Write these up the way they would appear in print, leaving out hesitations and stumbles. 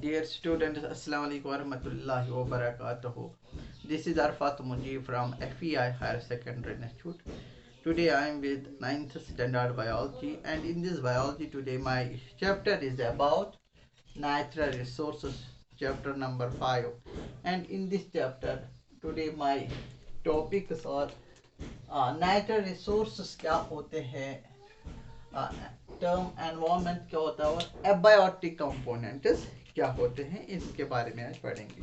Dear students, Assalamu alaikum warahmatullahi wabarakatuh. This is Arfat Munji from FEI Higher Secondary Institute. Today I am with 9th standard biology, and in this biology today my chapter is about natural resources, chapter number 5. And in this chapter today my topics are natural resources क्या होते हैं, term environment क्या होता है और abiotic components क्या होते हैं, इसके बारे में आज पढ़ेंगे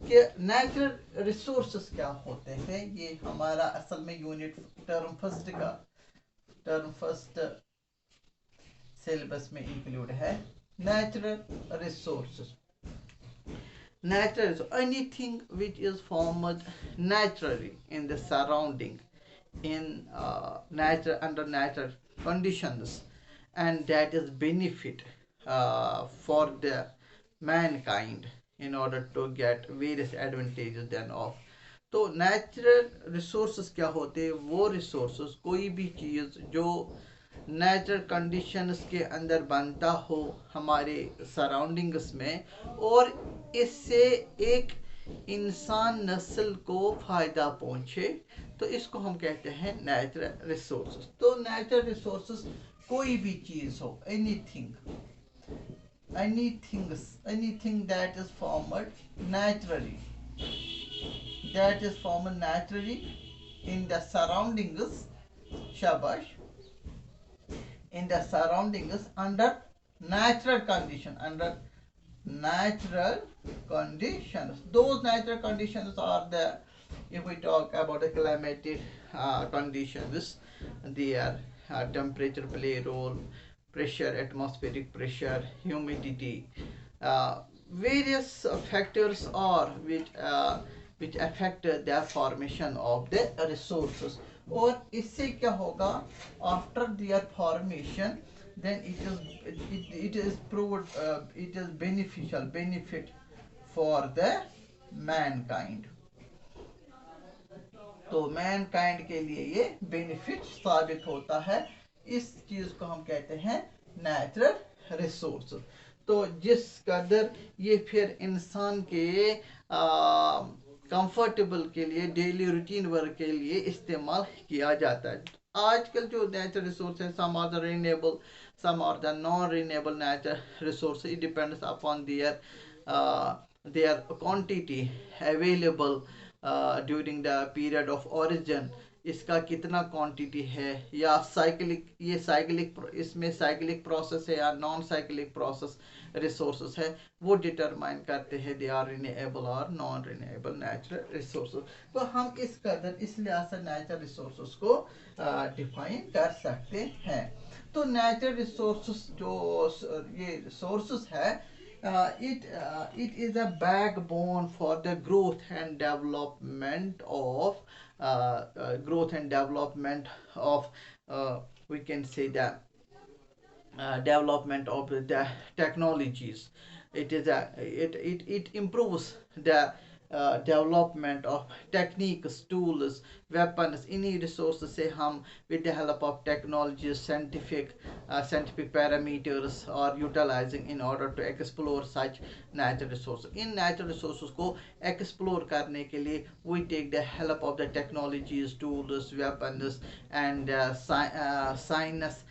कि नेचुरल रिसोर्सेस क्या होते हैं। ये हमारा असल में यूनिट टर्म फर्स्ट सिलेबस में इंक्लूड है। Natural resources, anything which is formed naturally in the surrounding, in under natural conditions, and that is benefit for the mankind in order to get various advantages then of। तो natural resources क्या होते हैं? वो resources कोई भी चीज़ जो natural conditions के अंदर बनता हो हमारे सराउंडिंग्स में, और इससे एक इंसान नस्ल को फ़ायदा पहुँचे, तो इसको हम कहते हैं नेचुरल रिसोर्सेस। तो नेचुरल रिसोर्सेस कोई भी चीज़ हो, anything that is formed naturally, in the surroundings, shabash, in the surroundings under natural conditions. Those natural conditions are the, if we talk about the climatic conditions, their temperature play a role, pressure, atmospheric pressure, humidity, various factors are which affect the formation of the resources। और इससे क्या होगा, after their formation, then it is proved it is benefit for the mankind। तो Mankind के लिए ये benefit साबित होता है। इस चीज को हम कहते हैं नेचुरल रिसोर्स। तो जिस कदर ये फिर इंसान के कंफर्टेबल के लिए, डेली रूटीन वर्क के लिए इस्तेमाल किया जाता है। आजकल जो नेचुरल रिसोर्स है, some are the renewable, some are the non renewable natural resource. It depends upon their quantity available during the period of origin। इसका कितना क्वांटिटी है, या इसमें साइक्लिक प्रोसेस है या नॉन साइक्लिक प्रोसेस रिसोर्सेस है, वो डिटरमाइन करते हैं दे आर रिन्यूएबल और नॉन रिन्यूएबल नेचुरल रिसोर्सेस। तो हम इस लिहाज से नेचुरल रिसोर्सेस को डिफाइन कर सकते हैं। तो नेचुरल रिसोर्सेस जो ये रिसोर्सेस है, it is a backbone for the growth and development of we can say the development of the technologies। It improves the development of techniques, tools, weapons, इन्हीं resources से हम with the help of technologies, scientific parameters are utilizing in order to explore such natural resources। In natural resources को explore करने के लिए we take the help of the technologies, tools, weapons and science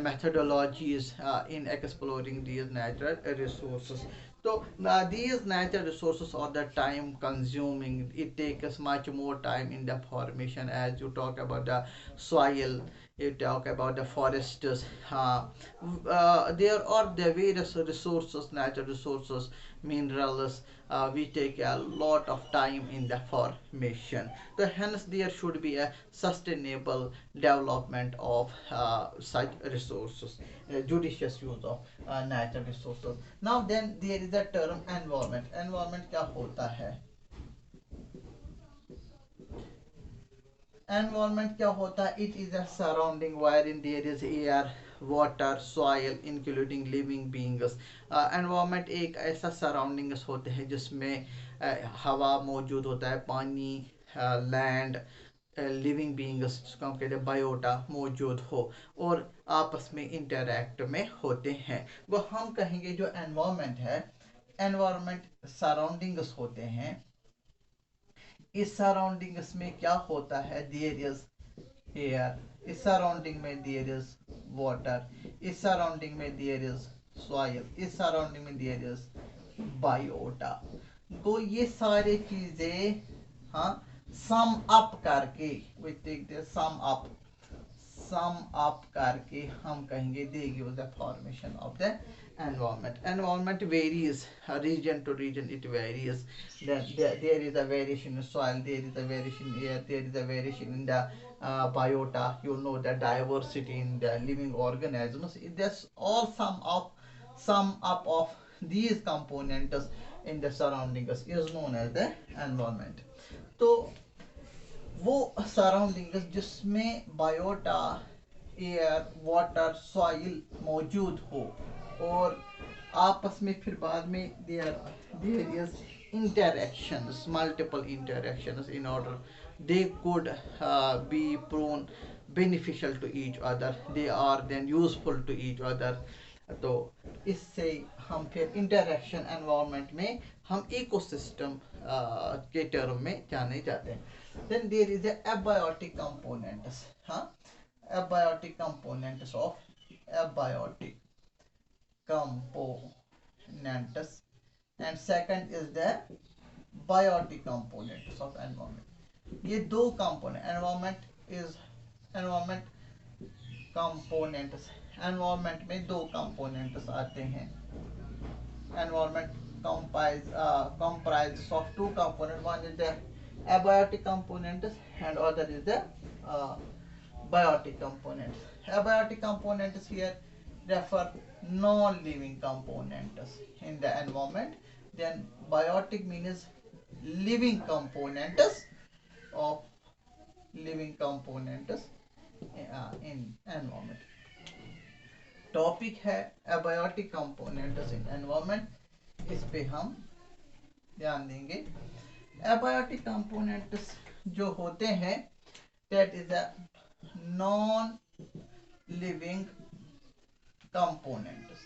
methodologies in exploring these natural resources। So these natural resources are the time consuming. It takes much more time in the formation. As you talk about the soil, you talk about the forests, there are the various resources, natural resources, minerals, we take a lot of time in the formation। So hence there should be a sustainable development of such resources, judicious use of natural resources। Now then there is a term environment क्या होता है? Environment क्या होता है? It is a surrounding wherein there is air, water, soil including living beings। environment एक ऐसा surroundings होते हैं जिसमें हवा मौजूद होता है, पानी, लैंड, लिविंग बींग्स जिसको हम कहते हैं बायोटा मौजूद हो और आपस में इंटरैक्ट में होते हैं। वो हम कहेंगे जो एनवायरनमेंट है, एनवायरमेंट सराउंडिंग्स होते हैं, इस सराउंडिंग्स में क्या होता है, देयर इज एयर, इस सराउंडिंग में देयर इज वाटर, इस सराउंडिंग में देयर इज सॉइल, इस सराउंडिंग में देयर इज बायोटा। तो ये सारे चीजें, हाँ, सम अप करके, we take the sum up करके हम कहेंगे they give the formation of the environment. Environment varies region to region, it varies. Then there is a variation in soil, there is a variation in air, there is a variation in the biota, you know, the diversity in the living organisms. That's all sum up of these components in the surroundings is known as the environment. तो वो surroundings जिसमें biota, air, water, soil मौजूद हो, और आपस में फिर बाद में there is interactions, multiple interactions, in order they could be proven beneficial to each other, they are then useful to each other. तो इससे हम फिर इंटरेक्शन एनवायरनमेंट में हम इकोसिस्टम के टर्म में जाने जाते हैं. Then there is abiotic components, हाँ, abiotic components of abiotic components, and second is the biotic components of environment. ये दो component, environment components, environment में दो components आते हैं. Environment comprises of two components, one is the abiotic components and other is the biotic components. Abiotic components here refer non-living components in the environment. Then biotic means living components of living components in environment. Topic है abiotic components in environment, इस पे हम ध्यान देंगे. Abiotic components जो होते हैं, that is a non living components.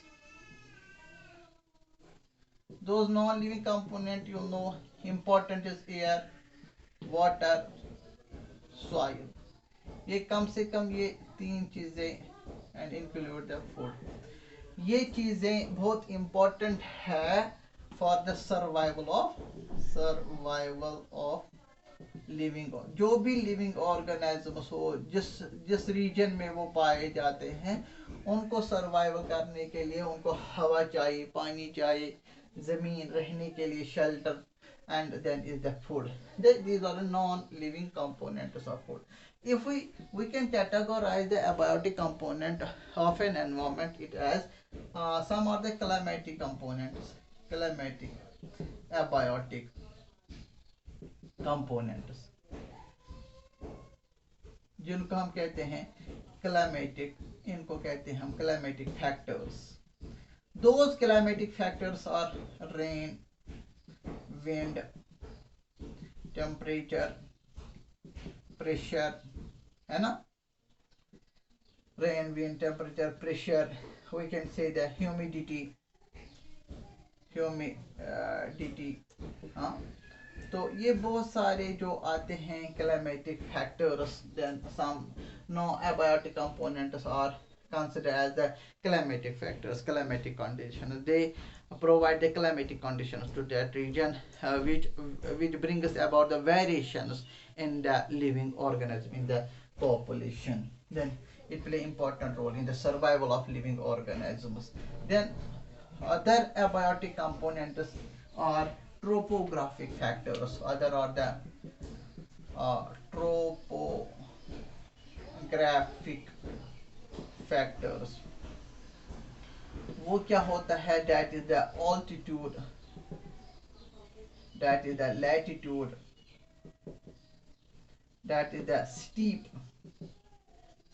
Those non-living component, you know, important is air, water, soil. ये कम से कम ये तीन चीजें and include the food. ये चीजें बहुत important है for the survival of living, जो भी लिविंग ऑर्गेनिजम्स हो, जिस रीजन में वो पाए जाते हैं, उनको सर्वाइव करने के लिए उनको हवा चाहिए, पानी चाहिए, जमीन रहने के लिए shelter, and then is the food. These are the non-living components of food. If we can categorize the abiotic component of an environment, it as some are the climatic components, abiotic components, जिनको हम कहते हैं climatic, इनको कहते हैं हम climatic factors. Those climatic factors are rain, wind, temperature, pressure, है ना, rain, wind, temperature, pressure. We can say the humidity, हाँ. तो ये बहुत सारे जो आते हैं climatic factors. Then some non-abiotic components are considered as the climatic factors, climatic conditions. They provide the climatic conditions to that region, which brings about the variations in the living organism, in the population. Then it play important role in the survival of living organisms. Then other abiotic components are tropographic factors. Other are the tropographic factors. वो क्या होता है? That is the altitude, that is the latitude, that is the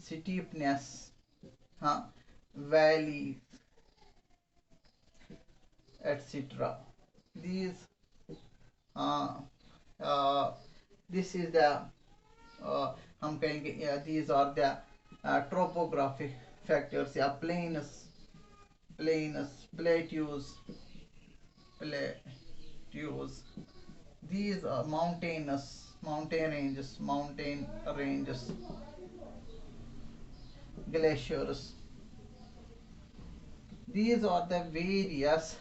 steepness, हाँ, valleys, etc. These this is the हम कहेंगे these are the topographic factors या plains, plateaus, plateaus. These are mountain ranges, glaciers. These are the various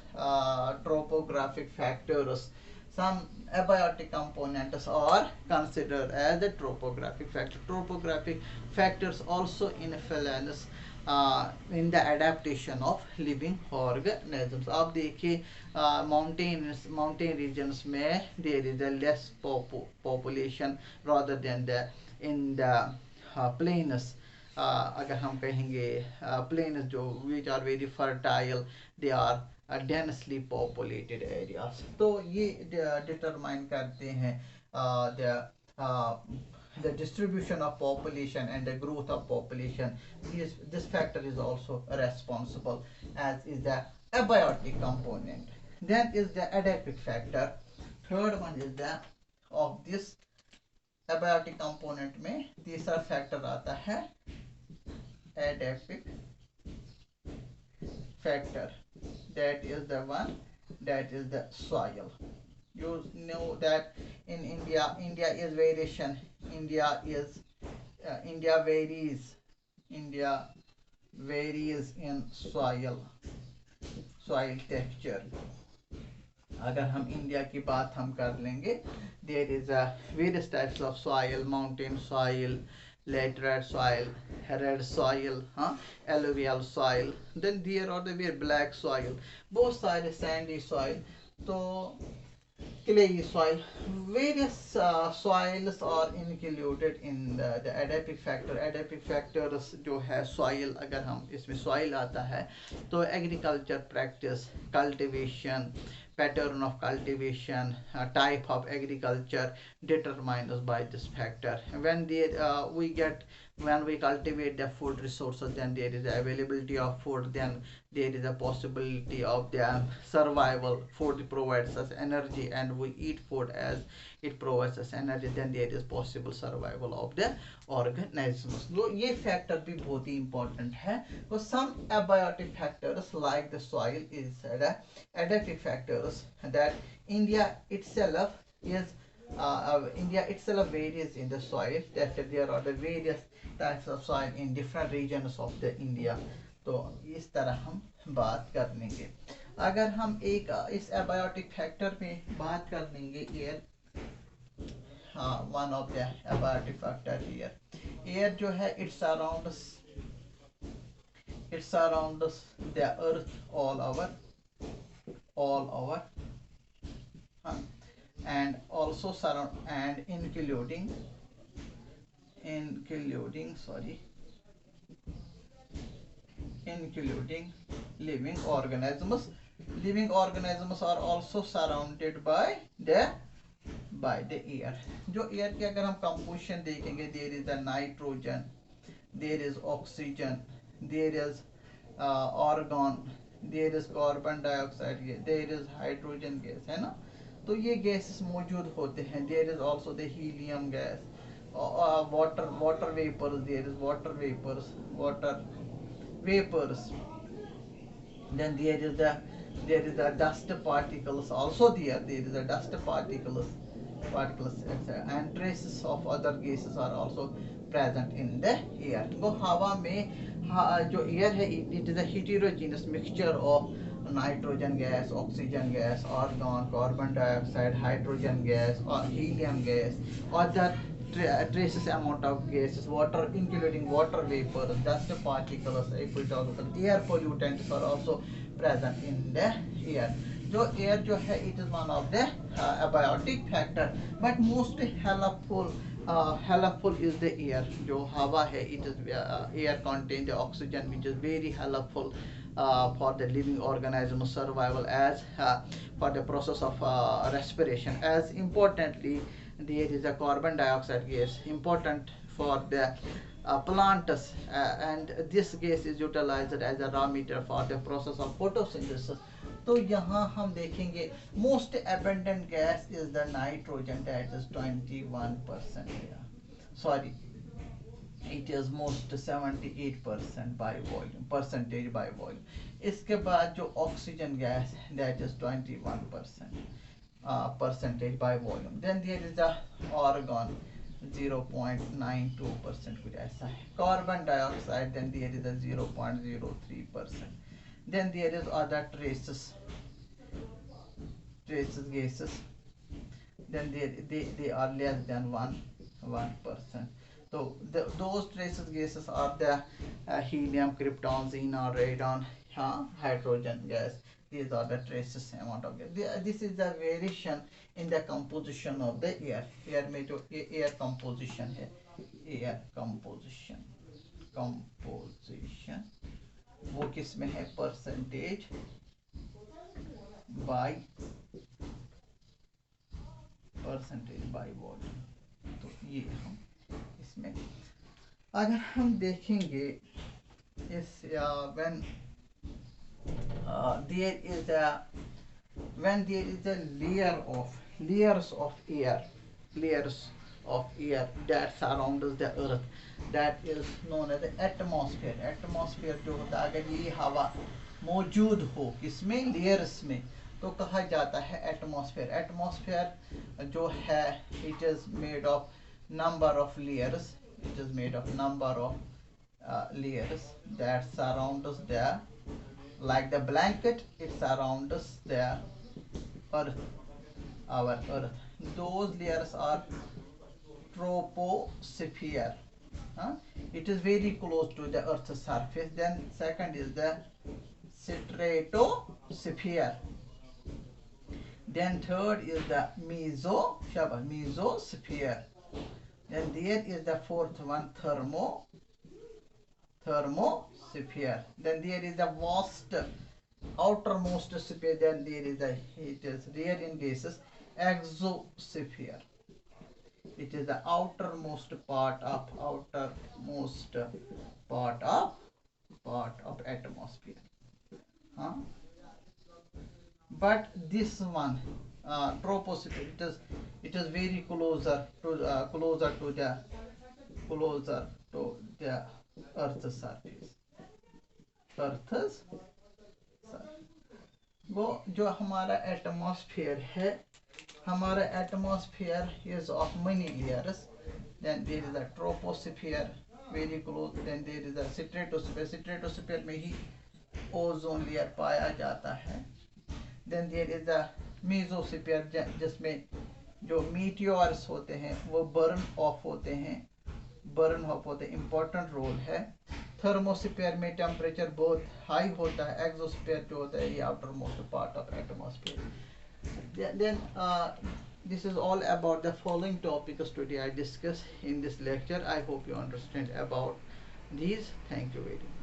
topographic factors. Some abiotic components are considered as the topographic factor. Topographic factors also influence in the adaptation of living organisms. आप देखिए mountain regions में there is a less population rather than the in the plains. अगर हम कहेंगे plains जो which are very fertile, they are densely populated areas, तो ये determine करते हैं the distribution of population and the growth of population. This factor is also responsible, as is the abiotic component. Then is the adaptive factor. Third one is the of this abiotic component में तीसरा factor आता है adaptive factor. That is the one, that is the soil. You know that in India is variation. India varies in soil texture. अगर हम India की बात हम कर लेंगे, there is a various types of soil: mountain soil, laterite soil, red soil, alluvial soil. Then there are the black soil. Both soil is sandy soil. So clay soil, various soils are included in the adaptive factor. Adaptive factors जो है soil, अगर हम इसमें soil आता है तो agriculture practice, cultivation, pattern of cultivation, type of agriculture determined by this factor. When we cultivate the food resources, then there is the availability of food, then there is a possibility of the survival. Food provides us energy and we eat food as it provides us energy, then there is possible survival of the organisms. तो ये factor भी बहुत ही important है. So some abiotic factors like the soil is the adaptive factors that India itself varies in the soil, that there are the various types of soil in different regions of the India. तो इस तरह हम बात कर लेंगे. अगर हम एक इस abiotic factor में बात कर लेंगे, air, one of the abiotic factor here. Air जो है it surrounds the earth all over, and also surround and including living organisms. Living organisms are also surrounded by the air. जो air की अगर हम composition देखेंगे, there is the nitrogen, there is oxygen, there is argon, there is carbon dioxide, there is hydrogen gas, है ना. तो ये gases मौजूद होते हैं. There is also the helium gas, water vapors, there is water vapors. Then there is the dust particles also there. There is the dust particles, and traces of other gases are also present in the air. तो हवा में जो air है, it is a heterogeneous mixture of nitrogen gas, oxygen gas, argon, carbon dioxide, hydrogen gas, or helium gas, other traces amount of gases, water, including water vapor, dust particles, if we talk about air pollutants are also present in the air. जो air जो है, it is one of the abiotic factor, but most helpful is the air. जो हवा है, it is air contain the oxygen, which is very helpful for the living organism survival, as for the process of respiration. As importantly, there is a carbon dioxide gas, important for the plants, and this gas is utilized as a raw material for the process of photosynthesis. तो यहाँ हम देखेंगे most abundant gas is the nitrogen, that is 21% here. Sorry, it is most 78% by volume, percentage by volume. इसके बाद जो oxygen gas, that is 21% percentage by volume. Then there is the argon 0.92% कुछ ऐसा है. Carbon dioxide, then there is a 0.03%. Then there is other traces gases, then they are less than 1%. So those traces gases are the helium, krypton, xenon, radon, hydrogen gas. These are the traces amount of gas. This is the variation in the composition of the air. Air में जो air composition है, air composition वो किस में है, percentage by volume. तो ये हम इसमें अगर हम देखेंगे इस when there is a layers of air that surrounds the earth, that is known as the atmosphere. Atmosphere जो होता है, अगर ये हवा मौजूद हो किसमें, लेयर्स में, तो कहा जाता है एटमॉस्फेयर. एटमॉस्फेयर जो है, it is made of number of layers, it is made of number of layers that surrounds the, like the blanket, it surrounds the earth, our earth. Those layers are troposphere. It is very close to the earth's surface. Then second is the stratosphere. Then third is the mesosphere. Then there is the fourth one, thermosphere. Then there is the vast outermost sphere. Then there is the, it is rare in gases, exosphere. It is the outermost part of atmosphere. But this one, troposphere, it is very closer to the earth's surface. वो जो हमारा atmosphere है, हमारा atmosphere is of many layers. Then there is a troposphere very close. Then there is a stratosphere. Stratosphere में ही ozone layer पाया जाता है. Then there is the mesosphere जिसमें जो मीटियोर्स होते हैं वो बर्न ऑफ होते हैं, इम्पोर्टेंट रोल है. थर्मोस्फीयर में टेम्परेचर बहुत हाई होता है. एक्सोस्फीयर जो होता है ये outer most part of atmosphere. Then this is all about the following topics today I discuss in this lecture. I hope you understand about these. Thank you very much.